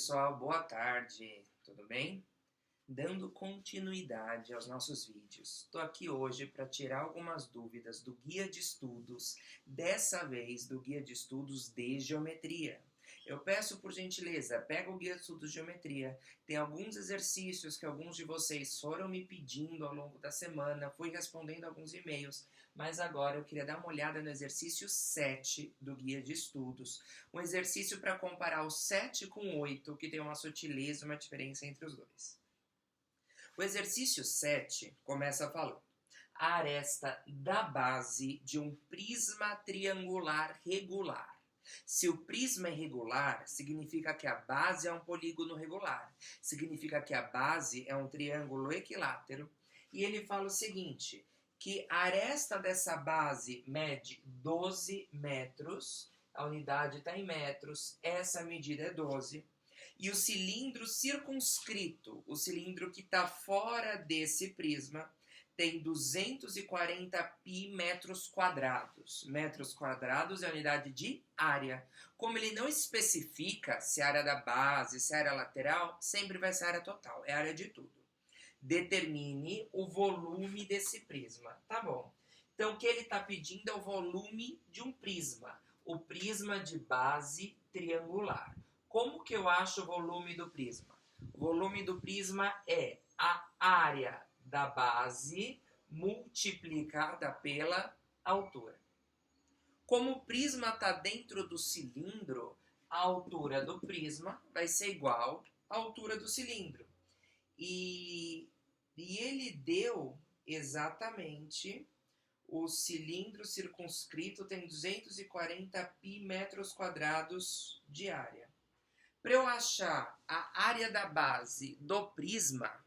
pessoal, boa tarde, tudo bem? Dando continuidade aos nossos vídeos, estou aqui hoje para tirar algumas dúvidas do guia de estudos, dessa vez do guia de estudos de geometria. Eu peço por gentileza, pega o guia de estudos de geometria, tem alguns exercícios que alguns de vocês foram me pedindo ao longo da semana, fui respondendo alguns e-mails, mas agora eu queria dar uma olhada no exercício 7 do guia de estudos. Um exercício para comparar o 7 com o 8, que tem uma sutileza, uma diferença entre os dois. O exercício 7 começa falando: a aresta da base de um prisma triangular regular. Se o prisma é regular, significa que a base é um polígono regular. Significa que a base é um triângulo equilátero. E ele fala o seguinte, que a aresta dessa base mede 12 metros. A unidade está em metros. Essa medida é 12. E o cilindro circunscrito, o cilindro que está fora desse prisma, tem 240 pi metros quadrados. Metros quadrados é a unidade de área. Como ele não especifica se é a área da base, se é a área lateral, sempre vai ser a área total, é a área de tudo. Determine o volume desse prisma. Tá bom. Então, o que ele está pedindo é o volume de um prisma. O prisma de base triangular. Como que eu acho o volume do prisma? O volume do prisma é a área da base multiplicada pela altura. Como o prisma está dentro do cilindro, a altura do prisma vai ser igual à altura do cilindro. E ele deu exatamente o cilindro circunscrito tem 240 pi metros quadrados de área. Para eu achar a área da base do prisma,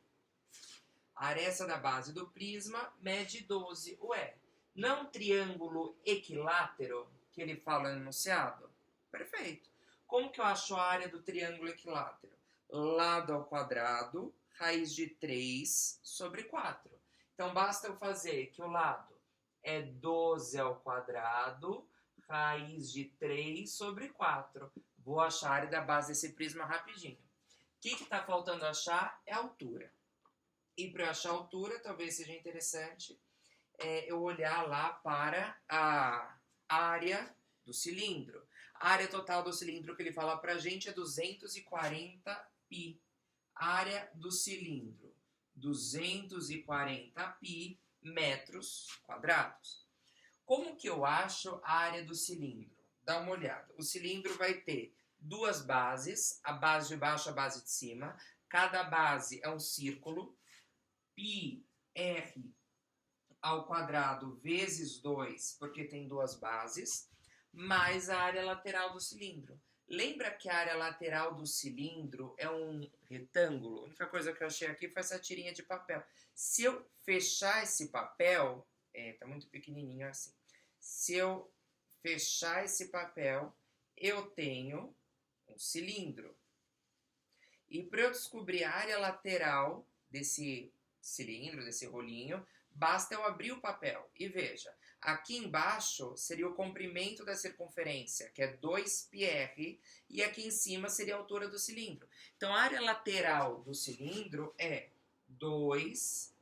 a aresta da base do prisma mede 12. Ué, não é um triângulo equilátero que ele fala no enunciado? Perfeito. Como que eu acho a área do triângulo equilátero? Lado ao quadrado, raiz de 3 sobre 4. Então, basta eu fazer que o lado é 12 ao quadrado, raiz de 3 sobre 4. Vou achar a área da base desse prisma rapidinho. O que está faltando achar é a altura. E para eu achar a altura, talvez seja interessante eu olhar lá para a área do cilindro. A área total do cilindro que ele fala para a gente é 240 pi. Área do cilindro, 240 pi metros quadrados. Como que eu acho a área do cilindro? Dá uma olhada. O cilindro vai ter duas bases, a base de baixo e a base de cima. Cada base é um círculo. Pi r ao quadrado vezes 2, porque tem duas bases, mais a área lateral do cilindro. Lembra que a área lateral do cilindro é um retângulo? A única coisa que eu achei aqui foi essa tirinha de papel. Se eu fechar esse papel, tá muito pequenininho assim. Se eu fechar esse papel, eu tenho um cilindro. E para eu descobrir a área lateral desse cilindro, desse rolinho, basta eu abrir o papel. E veja, aqui embaixo seria o comprimento da circunferência, que é 2πr, e aqui em cima seria a altura do cilindro. Então, a área lateral do cilindro é 2πrh.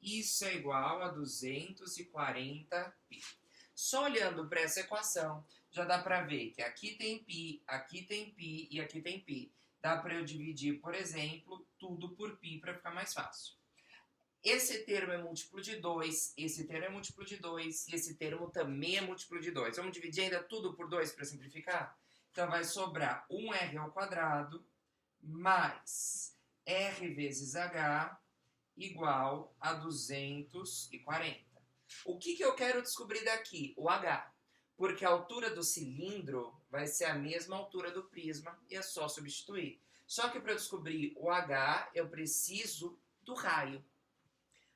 Isso é igual a 240 π. Só olhando para essa equação, já dá para ver que aqui tem π e aqui tem π. Dá para eu dividir, por exemplo, tudo por π para ficar mais fácil. Esse termo é múltiplo de 2, esse termo é múltiplo de 2, e esse termo também é múltiplo de 2. Vamos dividir ainda tudo por 2 para simplificar? Então vai sobrar 1r ao quadrado mais r vezes h igual a 240. O que eu quero descobrir daqui? O h. Porque a altura do cilindro vai ser a mesma altura do prisma e é só substituir. Só que para eu descobrir o h, eu preciso do raio.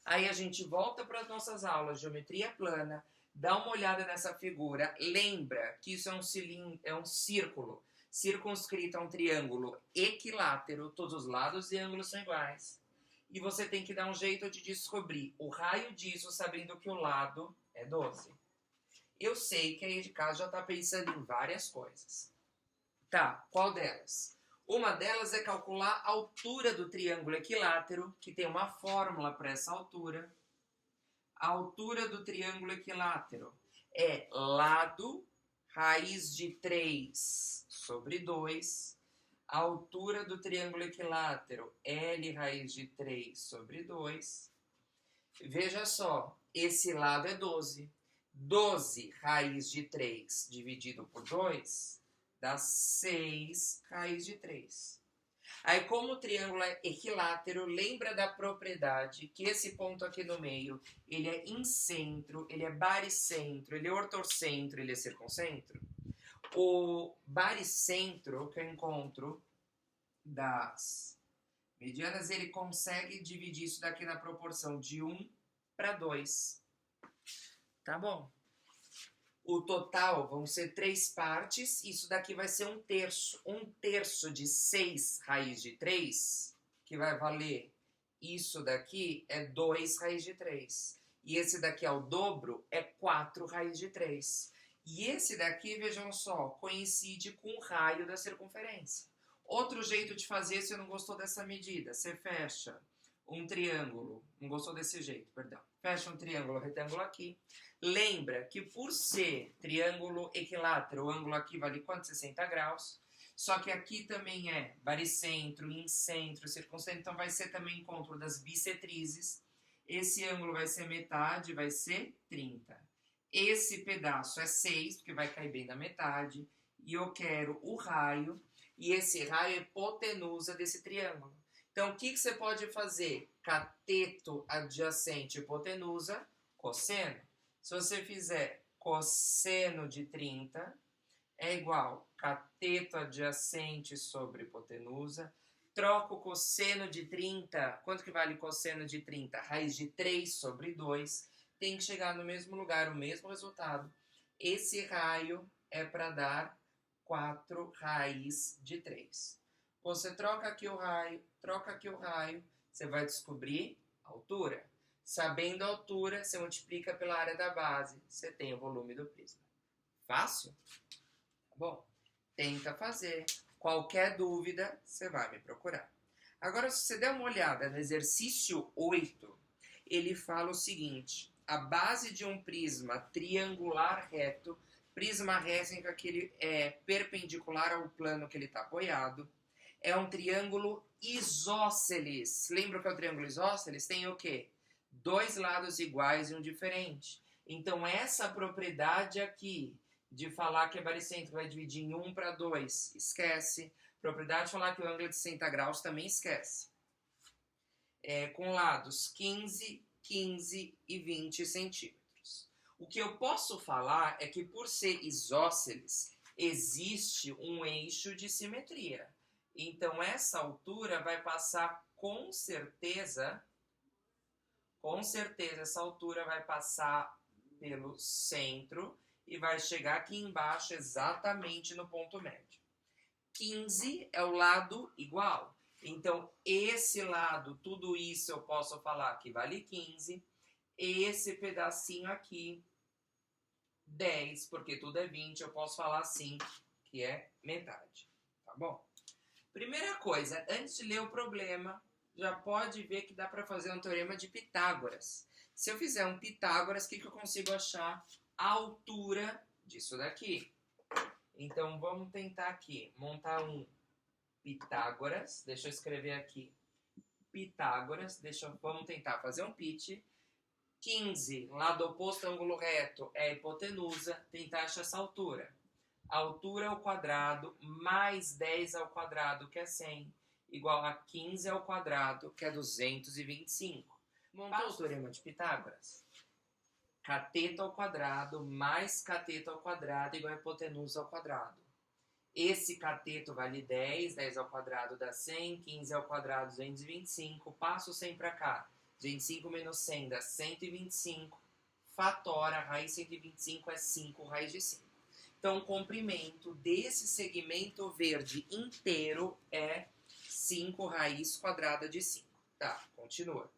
Aí a gente volta para as nossas aulas de geometria plana, dá uma olhada nessa figura, lembra que isso é um cilindro, é um círculo circunscrito a um triângulo equilátero, todos os lados e ângulos são iguais. E você tem que dar um jeito de descobrir o raio disso, sabendo que o lado é 12. Eu sei que aí de casa já está pensando em várias coisas. Tá, qual delas? Uma delas é calcular a altura do triângulo equilátero, que tem uma fórmula para essa altura. A altura do triângulo equilátero é lado raiz de 3 sobre 2. A altura do triângulo equilátero, L raiz de 3 sobre 2. Veja só, esse lado é 12. 12 raiz de 3 dividido por 2 dá 6 raiz de 3. Aí, como o triângulo é equilátero, lembra da propriedade que esse ponto aqui no meio, ele é incentro, ele é baricentro, ele é ortocentro, ele é circuncentro. O baricentro que eu encontro das medianas, ele consegue dividir isso daqui na proporção de 1 para 2. Tá bom? O total vão ser 3 partes, isso daqui vai ser 1/3. 1/3 de 6 raiz de 3, que vai valer isso daqui, é 2 raiz de 3. E esse daqui é o dobro, é 4 raiz de 3. E esse daqui, vejam só, coincide com o raio da circunferência. Outro jeito de fazer, se não gostou dessa medida, você fecha um triângulo, não gostou desse jeito, perdão. Fecha um triângulo retângulo aqui. Lembra que por ser triângulo equilátero, o ângulo aqui vale quanto? 60 graus. Só que aqui também é baricentro, incentro, circuncentro, então vai ser também encontro das bissetrizes. Esse ângulo vai ser metade, vai ser 30. Esse pedaço é 6, porque vai cair bem na metade. E eu quero o raio, e esse raio é hipotenusa desse triângulo. Então, o que você pode fazer? Cateto adjacente hipotenusa, cosseno. Se você fizer cosseno de 30, é igual cateto adjacente sobre hipotenusa. Troca o cosseno de 30. Quanto que vale cosseno de 30? Raiz de 3 sobre 2. Tem que chegar no mesmo lugar, o mesmo resultado. Esse raio é para dar 4 raiz de 3. Você troca aqui o raio, você vai descobrir a altura. Sabendo a altura, você multiplica pela área da base, você tem o volume do prisma. Fácil? Tá bom? Tenta fazer. Qualquer dúvida, você vai me procurar. Agora, se você der uma olhada no exercício 8, ele fala o seguinte: a base de um prisma triangular reto, prisma reto significa que ele é perpendicular ao plano que ele está apoiado, é um triângulo isósceles. Lembra o que é o triângulo isósceles? Tem o quê? 2 lados iguais e um diferente. Então, essa propriedade aqui, de falar que é baricentro vai dividir em 1 para 2, esquece. Propriedade de falar que o ângulo é de 60 graus, também esquece. Com lados 15, 15 e 20 centímetros. O que eu posso falar é que, por ser isósceles, existe um eixo de simetria. Então, essa altura vai passar com certeza, essa altura vai passar pelo centro e vai chegar aqui embaixo exatamente no ponto médio. 15 é o lado igual. Então, esse lado, tudo isso eu posso falar que vale 15. Esse pedacinho aqui, 10, porque tudo é 20, eu posso falar assim, que é metade. Tá bom? Primeira coisa, antes de ler o problema, já pode ver que dá para fazer um teorema de Pitágoras. Se eu fizer um Pitágoras, o que eu consigo achar? A altura disso daqui. Então, vamos tentar aqui montar um Pitágoras. Deixa eu escrever aqui Pitágoras. Vamos tentar fazer um pit. 15, lado oposto ângulo reto, é a hipotenusa. Tentar achar essa altura. A altura ao quadrado mais 10 ao quadrado, que é 100, igual a 15 ao quadrado, que é 225. Montou o teorema de Pitágoras? Cateto ao quadrado mais cateto ao quadrado igual a hipotenusa ao quadrado. Esse cateto vale 10, 10 ao quadrado dá 100, 15 ao quadrado 225, passo 100 para cá, 25 menos 100 dá 125, fatora, raiz 125 é 5 raiz de 5. Então, o comprimento desse segmento verde inteiro é 5 raiz quadrada de 5. Tá, continua.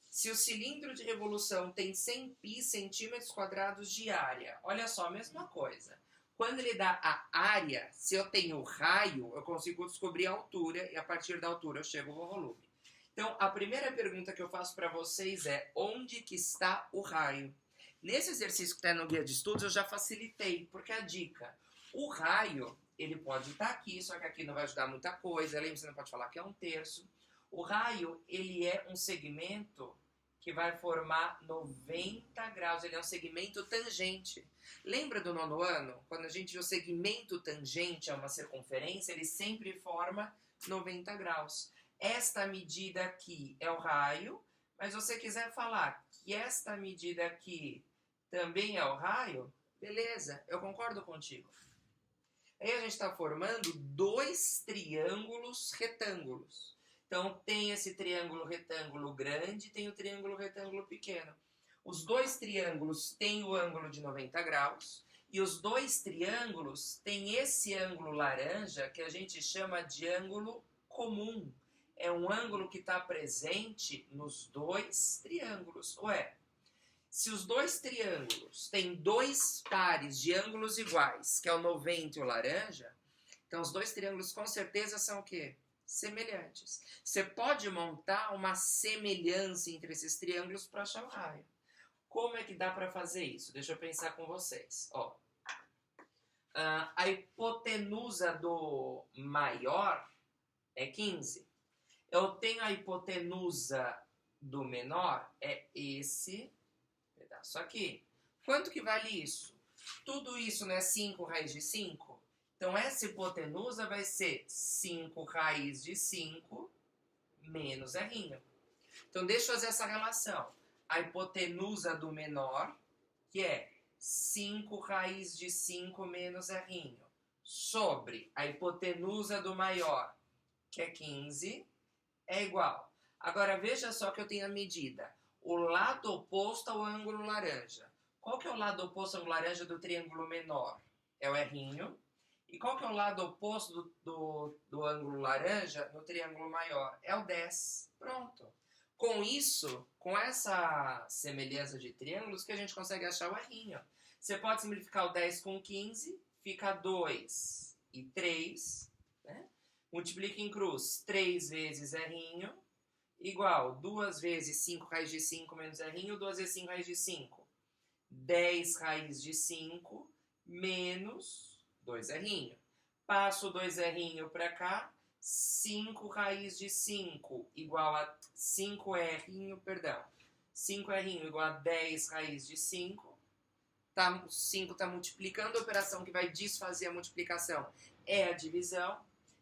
Se o cilindro de revolução tem 100 pi centímetros quadrados de área, olha só, a mesma coisa. Quando ele dá a área, se eu tenho raio, eu consigo descobrir a altura e a partir da altura eu chego ao volume. Então, a primeira pergunta que eu faço para vocês é: onde que está o raio? Nesse exercício que está no guia de estudos, eu já facilitei, porque a dica, o raio, ele pode estar aqui, só que aqui não vai ajudar muita coisa, lembra, você não pode falar que é um terço. O raio, ele é um segmento que vai formar 90 graus, ele é um segmento tangente. Lembra do nono ano? Quando a gente vê o segmento tangente a uma circunferência, ele sempre forma 90 graus. Esta medida aqui é o raio, mas se você quiser falar que esta medida aqui também é o raio, beleza, eu concordo contigo. Aí a gente está formando dois triângulos retângulos. Então tem esse triângulo retângulo grande e tem o triângulo retângulo pequeno. Os dois triângulos têm o ângulo de 90 graus e os dois triângulos têm esse ângulo laranja que a gente chama de ângulo comum. É um ângulo que está presente nos dois triângulos. Ué, se os dois triângulos têm dois pares de ângulos iguais, que é o 90 e o laranja, então os dois triângulos com certeza são o quê? Semelhantes. Você pode montar uma semelhança entre esses triângulos para achar o raio. Como é que dá para fazer isso? Deixa eu pensar com vocês. Ó, a hipotenusa do maior é 15. Eu tenho a hipotenusa do menor, é esse pedaço aqui. Quanto que vale isso? Tudo isso não é 5 raiz de 5? Então, essa hipotenusa vai ser 5 raiz de 5 menos R. Então, deixa eu fazer essa relação. A hipotenusa do menor, que é 5 raiz de 5 menos R, sobre a hipotenusa do maior, que é 15, é igual. Agora, veja só que eu tenho a medida. O lado oposto ao ângulo laranja. Qual que é o lado oposto ao ângulo laranja do triângulo menor? É o R. E qual que é o lado oposto do ângulo laranja no triângulo maior? É o 10. Pronto. Com isso, com essa semelhança de triângulos, que a gente consegue achar o R. Você pode simplificar o 10 com 15, fica 2 e 3, né? Multiplica em cruz 3 vezes R, igual 2 vezes 5 raiz de 5 menos R, 2 vezes 5 raiz de 5. 10 raiz de 5 menos 2R. Passo 2R para cá, 5 raiz de 5 igual a 5R, perdão. 5R igual a 10 raiz de 5. 5 está multiplicando, a operação que vai desfazer a multiplicação é a divisão.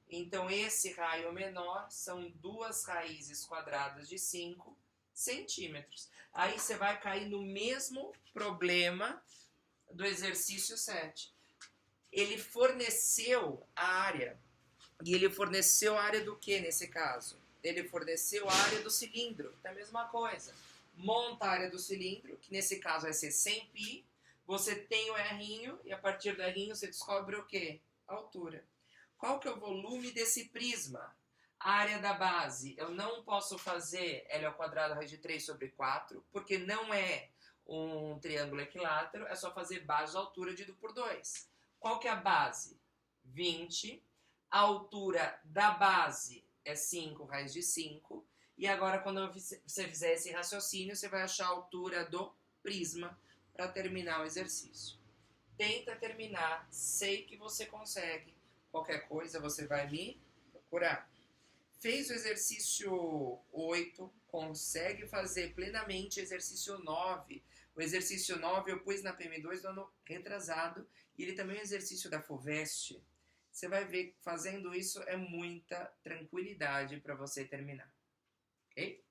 Então, esse raio menor são 2 raízes quadradas de 5 centímetros. Aí você vai cair no mesmo problema do exercício 7. Ele forneceu a área. E ele forneceu a área do que nesse caso? Ele forneceu a área do cilindro. É a mesma coisa. Monta a área do cilindro, que nesse caso vai ser 100π. Você tem o R e a partir do R você descobre o quê? A altura. Qual que é o volume desse prisma? A área da base, eu não posso fazer L ao quadrado raiz de 3 sobre 4, porque não é um triângulo equilátero, é só fazer base altura dividido por 2. Qual que é a base? 20. A altura da base é 5 raiz de 5. E agora, quando você fizer esse raciocínio, você vai achar a altura do prisma para terminar o exercício. Tenta terminar, sei que você consegue. Qualquer coisa você vai me procurar. Fez o exercício 8, consegue fazer plenamente o exercício 9. O exercício 9 eu pus na PM2 do ano retrasado e ele também é um exercício da FUVEST. Você vai ver, fazendo isso é muita tranquilidade para você terminar. Ok?